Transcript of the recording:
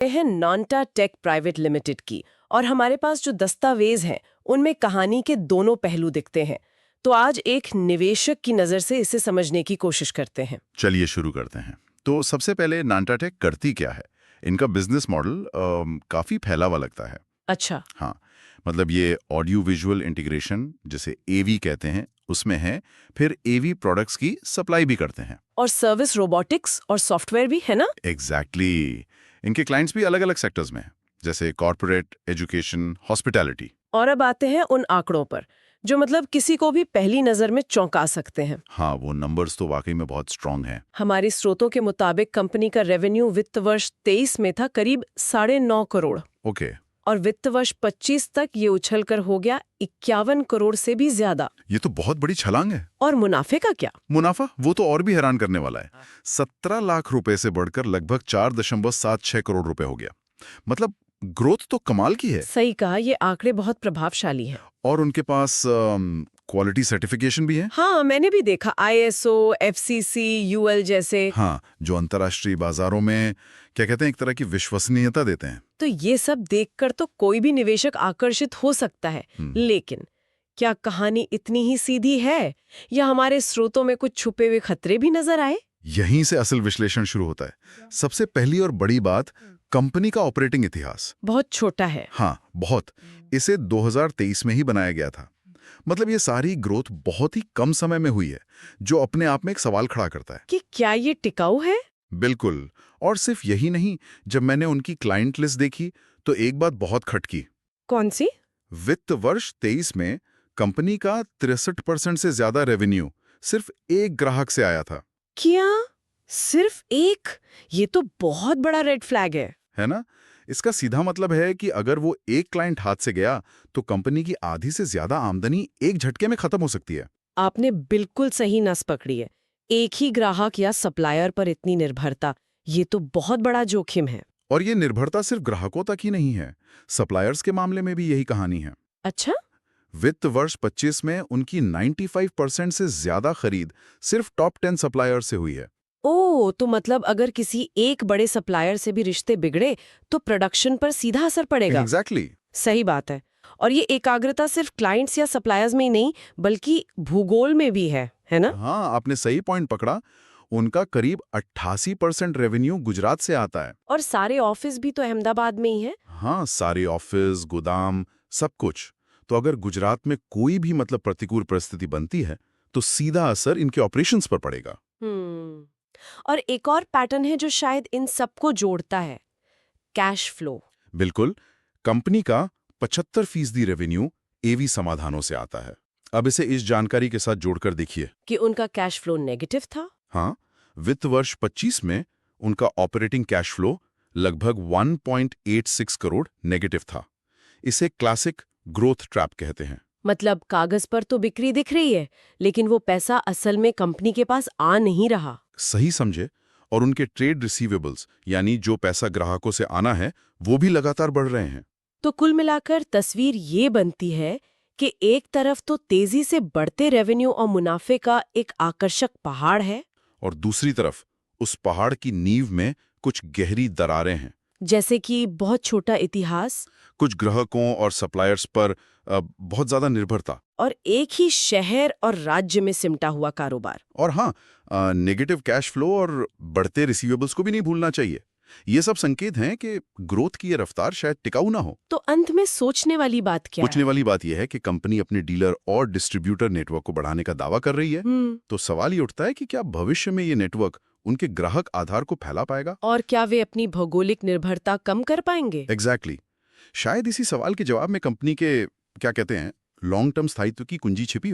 है नांटा take private limited की, और हमारे पास जो दस्तावेज हैं उनमें कहानी के दोनों पहलू दिखते हैं। तो आज एक निवेशक की नज़र से इसे समझने की कोशिश करते हैं। चलिए शुरू करते हैं। तो सबसे पहले नांटाटेक करती क्या है? इनका बिजनेस मॉडल काफी फैला हुआ लगता है। अच्छा। हाँ, मतलब ये ऑडियो विजुअल इंटीग्रेशन, जिसे एवी कहते हैं, उसमें है। फिर एवी प्रोडक्ट्स की सप्लाई भी करते हैं। और सर्विस रोबोटिक्स और सॉफ्टवेयर भी है ना? एग्जैक्टली। इनके क्लाइंट्स भी अलग अलग सेक्टर्स में हैं, जैसे कॉर्पोरेट, एजुकेशन, हॉस्पिटैलिटी। और अब आते हैं उन आंकड़ों पर, जो मतलब किसी को भी पहली नज़र में चौंका सकते हैं। हाँ, वो नंबर्स तो वाकई में बहुत स्ट्रांग हैं। हमारे स्रोतों के मुताबिक कंपनी का रेवेन्यू वित्त वर्ष 23 में था करीब 9.5 करोड़, ओके। और वित्त वर्ष 25 तक ये उछलकर हो गया 51 करोड़ से भी ज्यादा। ये तो बहुत बड़ी छलांग है। और मुनाफे का क्या? मुनाफा वो तो और भी हैरान करने वाला है। 17 लाख रुपए से बढ़कर लगभग 4.76 करोड़ रुपए हो गया। मतलब ग्रोथ तो कमाल की है। सही कहा, ये आंकड़े बहुत प्रभावशाली हैं। और उनके पास क्वालिटी सर्टिफिकेशन भी है। हाँ, मैंने भी देखा ISO, FCC, UL जैसे। हाँ, जो अंतर्राष्ट्रीय बाजारों में क्या कहते हैं, एक तरह की विश्वसनीयता देते हैं। तो ये सब देखकर तो कोई भी निवेशक आकर्षित हो सकता है। लेकिन क्या कहानी इतनी ही सीधी है, या हमारे स्रोतों में कुछ छुपे हुए खतरे भी नजर आए? यहीं से असल विश्लेषण शुरू होता है। सबसे पहली और बड़ी बात, कंपनी का ऑपरेटिंग इतिहास बहुत छोटा है। हाँ, बहुत। इसे 2023 में ही बनाया गया था। मतलब ये सारी ग्रोथ बहुत ही कम समय में हुई है, जो अपने आप में एक सवाल खड़ा करता है कि क्या ये टिकाऊ है? बिल्कुल। और सिर्फ यही नहीं, जब मैंने उनकी क्लाइंट लिस्ट देखी तो एक बात बहुत खटकी। कौन सी? वित्त वर्ष 23 में कंपनी का 63% से ज्यादा रेवेन्यू सिर्फ एक ग्राहक से आया था। क्या सिर्फ एक? ये तो बहुत बड़ा रेड फ्लैग है ना? इसका सीधा मतलब है कि अगर वो एक क्लाइंट हाथ से गया तो कंपनी की आधी से ज्यादा आमदनी एक झटके में खत्म हो सकती है। आपने बिल्कुल सही नस पकड़ी है। एक ही ग्राहक या सप्लायर पर इतनी निर्भरता, ये तो बहुत बड़ा जोखिम है। और ये निर्भरता सिर्फ ग्राहकों तक ही नहीं है, सप्लायर्स के मामले में भी यही कहानी है। अच्छा? वित्त वर्ष 25 में उनकी 95% से ज्यादा खरीद सिर्फ टॉप 10 सप्लायर से हुई है। ओह, तो मतलब अगर किसी एक बड़े सप्लायर से भी रिश्ते बिगड़े तो प्रोडक्शन पर सीधा असर पड़ेगा। एग्जैक्टली। सही बात है। और ये एकाग्रता सिर्फ क्लाइंट्स या सप्लायर्स में ही नहीं, बल्कि भूगोल में भी है ना? हाँ, आपने सही पॉइंट पकड़ा। उनका करीब 88% रेवेन्यू गुजरात से आता है। और सारे ऑफिस भी तो अहमदाबाद में ही है। हाँ, सारे ऑफिस, गोदाम, सब कुछ। तो अगर गुजरात में कोई भी मतलब प्रतिकूल परिस्थिति बनती है तो सीधा असर इनके ऑपरेशंस पर पड़ेगा। और एक और पैटर्न है जो शायद इन सबको जोड़ता है, कैश फ्लो। बिल्कुल। कंपनी का 75% रेवेन्यू एवी समाधानों से आता है। अब इसे इस जानकारी के साथ जोड़कर देखिए कि उनका कैश फ्लो नेगेटिव था। हाँ, वित्त वर्ष 25 में उनका ऑपरेटिंग कैश फ्लो लगभग 1.86 करोड़ नेगेटिव था। इसे क्लासिक ग्रोथ ट्रैप कहते हैं। मतलब कागज पर तो बिक्री दिख रही है, लेकिन वो पैसा असल में कंपनी के पास आ नहीं रहा। सही समझे। और उनके ट्रेड रिसीवेबल्स, यानी जो पैसा ग्राहकों से आना है, वो भी लगातार बढ़ रहे हैं। तो कुल मिलाकर तस्वीर ये बनती है कि एक तरफ तो तेजी से बढ़ते रेवेन्यू और मुनाफे का एक आकर्षक पहाड़ है, और दूसरी तरफ उस पहाड़ की नींव में कुछ गहरी दरारें हैं। जैसे कि बहुत छोटा इतिहास, कुछ ग्राहकों और सप्लायर्स पर बहुत ज्यादा निर्भरता, और एक ही शहर और राज्य में सिमटा हुआ कारोबार। और हाँ, नेगेटिव कैश फ्लो और बढ़ते रिसीवेबल्स को भी नहीं भूलना चाहिए। ये सब संकेत हैं कि ग्रोथ की ये रफ्तार शायद टिकाऊ ना हो। तो अंत में सोचने वाली बात क्या पूछने है? वाली बात यह है कि कंपनी अपने डीलर और डिस्ट्रीब्यूटर नेटवर्क को बढ़ाने का दावा कर रही है। तो सवाल ये उठता है कि क्या भविष्य में ये नेटवर्क उनके ग्राहक आधार को फैला पाएगा? और क्या वे अपनी भौगोलिक निर्भरता कम कर पाएंगे? एग्जैक्टली। शायद इसी सवाल के जवाब में कंपनी के क्या कहते हैं, लॉन्ग टर्म स्थायित्व की कुंजी छिपी